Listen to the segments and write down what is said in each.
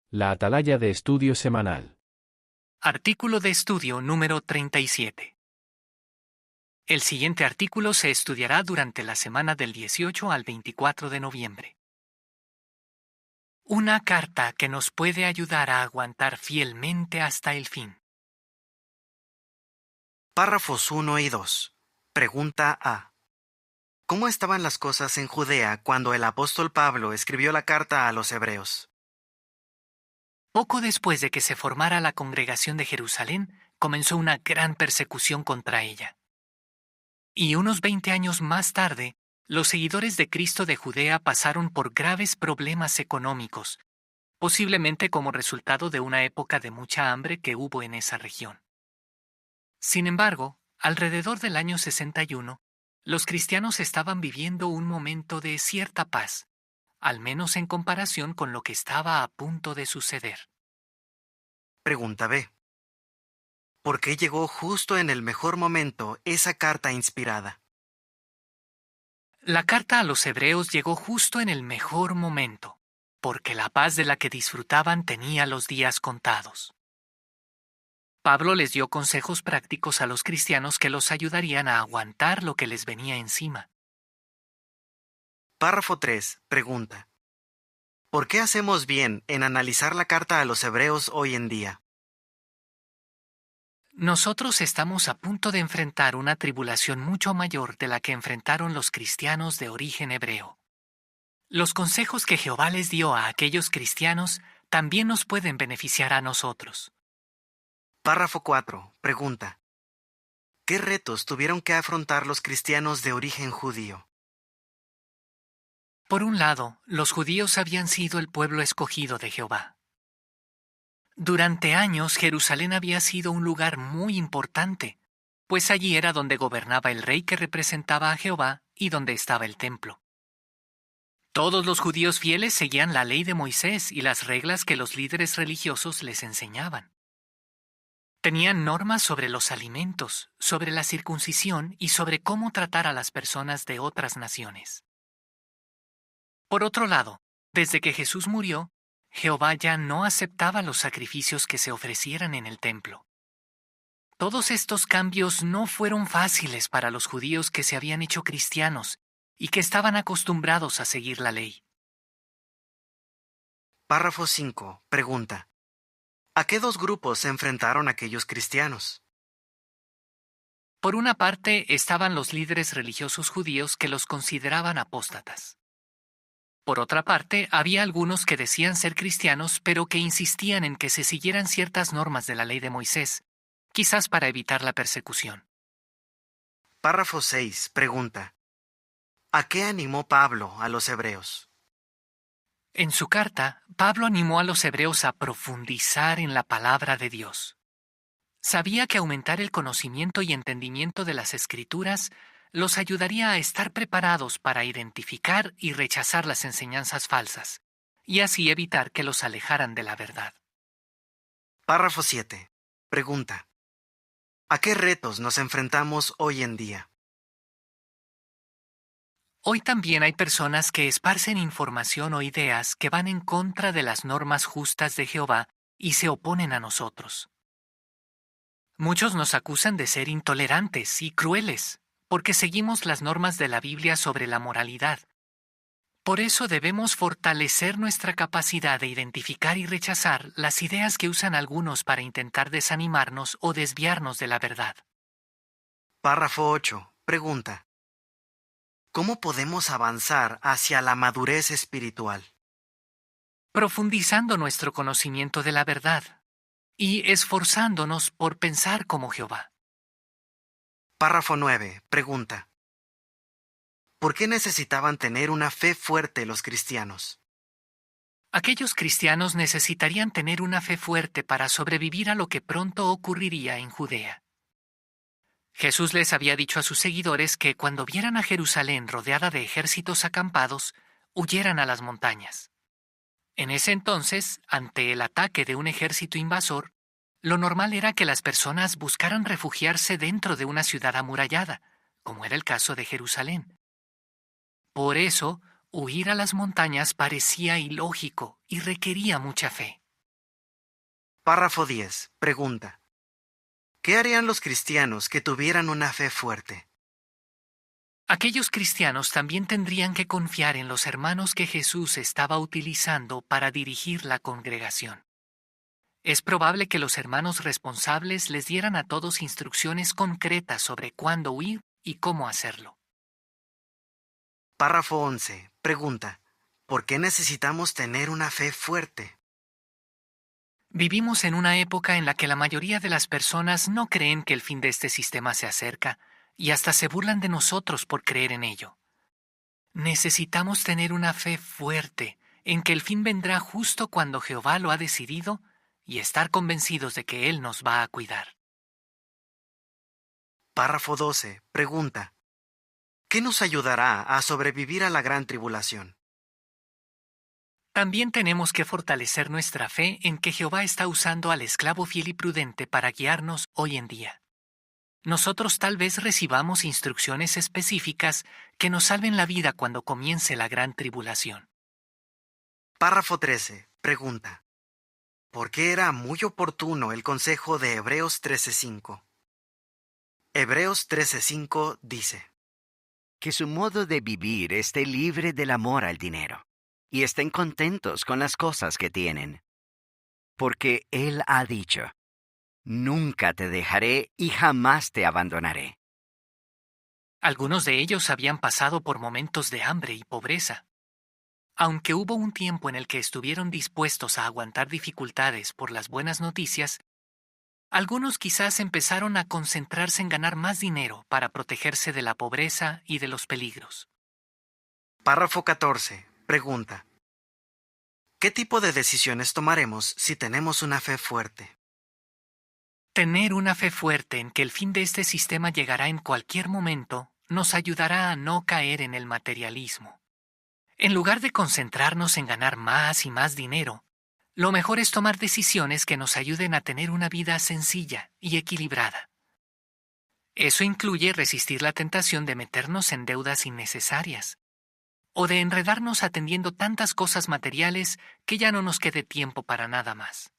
La Atalaya de Estudio Semanal. Artículo de estudio número 37. El siguiente artículo se estudiará durante la semana del 18 al 24 de noviembre. Una carta que nos puede ayudar a aguantar fielmente hasta el fin. Párrafos 1 y 2. Pregunta A. ¿Cómo estaban las cosas en Judea cuando el apóstol Pablo escribió la carta a los hebreos? Poco después de que se formara la congregación de Jerusalén, comenzó una gran persecución contra ella. Y unos 20 años más tarde, los seguidores de Cristo de Judea pasaron por graves problemas económicos, posiblemente como resultado de una época de mucha hambre que hubo en esa región. Sin embargo, alrededor del año 61, los cristianos estaban viviendo un momento de cierta paz, al menos en comparación con lo que estaba a punto de suceder. Pregunta B. ¿Por qué llegó justo en el mejor momento esa carta inspirada? La carta a los hebreos llegó justo en el mejor momento, porque la paz de la que disfrutaban tenía los días contados. Pablo les dio consejos prácticos a los cristianos que los ayudarían a aguantar lo que les venía encima. Párrafo 3. Pregunta. ¿Por qué hacemos bien en analizar la carta a los hebreos hoy en día? Nosotros estamos a punto de enfrentar una tribulación mucho mayor de la que enfrentaron los cristianos de origen hebreo. Los consejos que Jehová les dio a aquellos cristianos también nos pueden beneficiar a nosotros. Párrafo 4. Pregunta. ¿Qué retos tuvieron que afrontar los cristianos de origen judío? Por un lado, los judíos habían sido el pueblo escogido de Jehová. Durante años, Jerusalén había sido un lugar muy importante, pues allí era donde gobernaba el rey que representaba a Jehová y donde estaba el templo. Todos los judíos fieles seguían la ley de Moisés y las reglas que los líderes religiosos les enseñaban. Tenían normas sobre los alimentos, sobre la circuncisión y sobre cómo tratar a las personas de otras naciones. Por otro lado, desde que Jesús murió, Jehová ya no aceptaba los sacrificios que se ofrecieran en el templo. Todos estos cambios no fueron fáciles para los judíos que se habían hecho cristianos y que estaban acostumbrados a seguir la ley. Párrafo 5. Pregunta. ¿A qué dos grupos se enfrentaron aquellos cristianos? Por una parte estaban los líderes religiosos judíos que los consideraban apóstatas. Por otra parte, había algunos que decían ser cristianos pero que insistían en que se siguieran ciertas normas de la ley de Moisés, quizás para evitar la persecución. Párrafo 6. Pregunta. ¿A qué animó Pablo a los hebreos? En su carta, Pablo animó a los hebreos a profundizar en la palabra de Dios. Sabía que aumentar el conocimiento y entendimiento de las Escrituras los ayudaría a estar preparados para identificar y rechazar las enseñanzas falsas, y así evitar que los alejaran de la verdad. Párrafo 7. Pregunta. ¿A qué retos nos enfrentamos hoy en día? Hoy también hay personas que esparcen información o ideas que van en contra de las normas justas de Jehová y se oponen a nosotros. Muchos nos acusan de ser intolerantes y crueles, porque seguimos las normas de la Biblia sobre la moralidad. Por eso debemos fortalecer nuestra capacidad de identificar y rechazar las ideas que usan algunos para intentar desanimarnos o desviarnos de la verdad. Párrafo 8. Pregunta. ¿Cómo podemos avanzar hacia la madurez espiritual? Profundizando nuestro conocimiento de la verdad y esforzándonos por pensar como Jehová. Párrafo 9. Pregunta. ¿Por qué necesitaban tener una fe fuerte los cristianos? Aquellos cristianos necesitarían tener una fe fuerte para sobrevivir a lo que pronto ocurriría en Judea. Jesús les había dicho a sus seguidores que cuando vieran a Jerusalén rodeada de ejércitos acampados, huyeran a las montañas. En ese entonces, ante el ataque de un ejército invasor, lo normal era que las personas buscaran refugiarse dentro de una ciudad amurallada, como era el caso de Jerusalén. Por eso, huir a las montañas parecía ilógico y requería mucha fe. Párrafo 10. Pregunta. ¿Qué harían los cristianos que tuvieran una fe fuerte? Aquellos cristianos también tendrían que confiar en los hermanos que Jesús estaba utilizando para dirigir la congregación. Es probable que los hermanos responsables les dieran a todos instrucciones concretas sobre cuándo huir y cómo hacerlo. Párrafo 11. Pregunta. ¿Por qué necesitamos tener una fe fuerte? Vivimos en una época en la que la mayoría de las personas no creen que el fin de este sistema se acerca y hasta se burlan de nosotros por creer en ello. Necesitamos tener una fe fuerte en que el fin vendrá justo cuando Jehová lo ha decidido y estar convencidos de que Él nos va a cuidar. Párrafo 12. Pregunta. ¿Qué nos ayudará a sobrevivir a la gran tribulación? También tenemos que fortalecer nuestra fe en que Jehová está usando al esclavo fiel y prudente para guiarnos hoy en día. Nosotros tal vez recibamos instrucciones específicas que nos salven la vida cuando comience la gran tribulación. Párrafo 13. Pregunta. ¿Por qué era muy oportuno el consejo de Hebreos 13:5? Hebreos 13:5 dice: Que su modo de vivir esté libre del amor al dinero, y estén contentos con las cosas que tienen. Porque Él ha dicho, nunca te dejaré y jamás te abandonaré. Algunos de ellos habían pasado por momentos de hambre y pobreza. Aunque hubo un tiempo en el que estuvieron dispuestos a aguantar dificultades por las buenas noticias, algunos quizás empezaron a concentrarse en ganar más dinero para protegerse de la pobreza y de los peligros. Párrafo 14. Pregunta. ¿Qué tipo de decisiones tomaremos si tenemos una fe fuerte? Tener una fe fuerte en que el fin de este sistema llegará en cualquier momento nos ayudará a no caer en el materialismo. En lugar de concentrarnos en ganar más y más dinero, lo mejor es tomar decisiones que nos ayuden a tener una vida sencilla y equilibrada. Eso incluye resistir la tentación de meternos en deudas innecesarias o de enredarnos atendiendo tantas cosas materiales que ya no nos quede tiempo para nada más.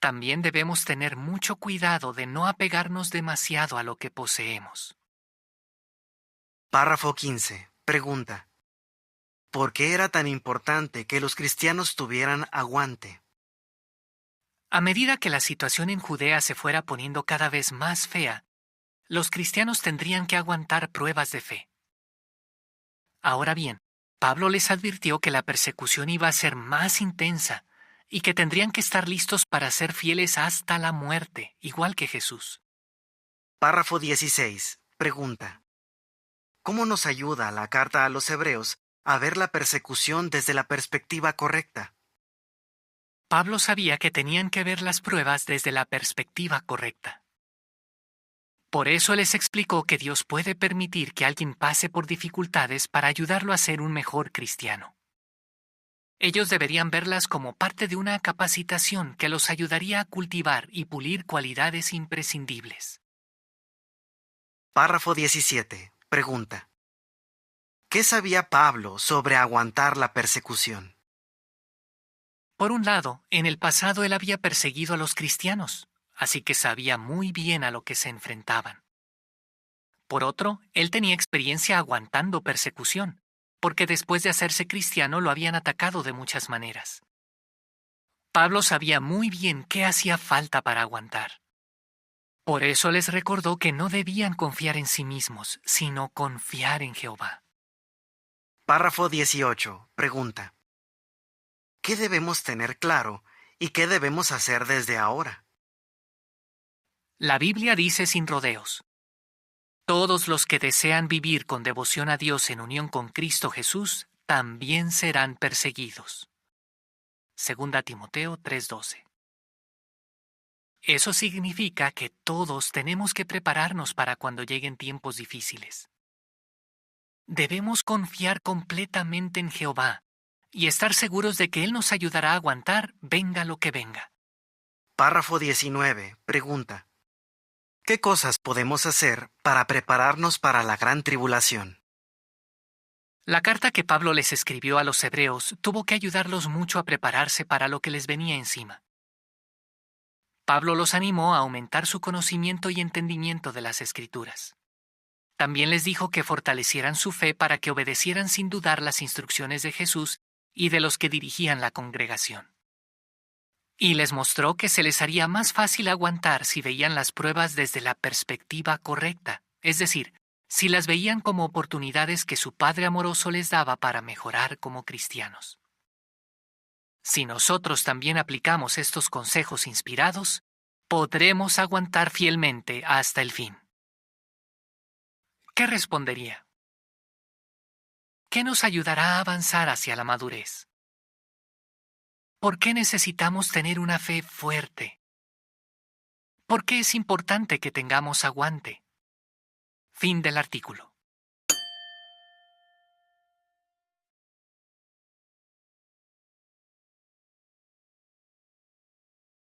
También debemos tener mucho cuidado de no apegarnos demasiado a lo que poseemos. Párrafo 15. Pregunta. ¿Por qué era tan importante que los cristianos tuvieran aguante? A medida que la situación en Judea se fuera poniendo cada vez más fea, los cristianos tendrían que aguantar pruebas de fe. Ahora bien, Pablo les advirtió que la persecución iba a ser más intensa y que tendrían que estar listos para ser fieles hasta la muerte, igual que Jesús. Párrafo 16. Pregunta. ¿Cómo nos ayuda la carta a los Hebreos a ver la persecución desde la perspectiva correcta? Pablo sabía que tenían que ver las pruebas desde la perspectiva correcta. Por eso les explicó que Dios puede permitir que alguien pase por dificultades para ayudarlo a ser un mejor cristiano. Ellos deberían verlas como parte de una capacitación que los ayudaría a cultivar y pulir cualidades imprescindibles. Párrafo 17. Pregunta. ¿Qué sabía Pablo sobre aguantar la persecución? Por un lado, en el pasado él había perseguido a los cristianos, así que sabía muy bien a lo que se enfrentaban. Por otro, él tenía experiencia aguantando persecución, porque después de hacerse cristiano lo habían atacado de muchas maneras. Pablo sabía muy bien qué hacía falta para aguantar. Por eso les recordó que no debían confiar en sí mismos, sino confiar en Jehová. Párrafo 18. Pregunta. ¿Qué debemos tener claro y qué debemos hacer desde ahora? La Biblia dice sin rodeos: todos los que desean vivir con devoción a Dios en unión con Cristo Jesús también serán perseguidos. 2 Timoteo 3:12. Eso significa que todos tenemos que prepararnos para cuando lleguen tiempos difíciles. Debemos confiar completamente en Jehová y estar seguros de que Él nos ayudará a aguantar, venga lo que venga. Párrafo 19. Pregunta. ¿Qué cosas podemos hacer para prepararnos para la gran tribulación? La carta que Pablo les escribió a los hebreos tuvo que ayudarlos mucho a prepararse para lo que les venía encima. Pablo los animó a aumentar su conocimiento y entendimiento de las Escrituras. También les dijo que fortalecieran su fe para que obedecieran sin dudar las instrucciones de Jesús y de los que dirigían la congregación. Y les mostró que se les haría más fácil aguantar si veían las pruebas desde la perspectiva correcta, es decir, si las veían como oportunidades que su Padre amoroso les daba para mejorar como cristianos. Si nosotros también aplicamos estos consejos inspirados, podremos aguantar fielmente hasta el fin. ¿Qué respondería? ¿Qué nos ayudará a avanzar hacia la madurez? ¿Por qué necesitamos tener una fe fuerte? ¿Por qué es importante que tengamos aguante? Fin del artículo.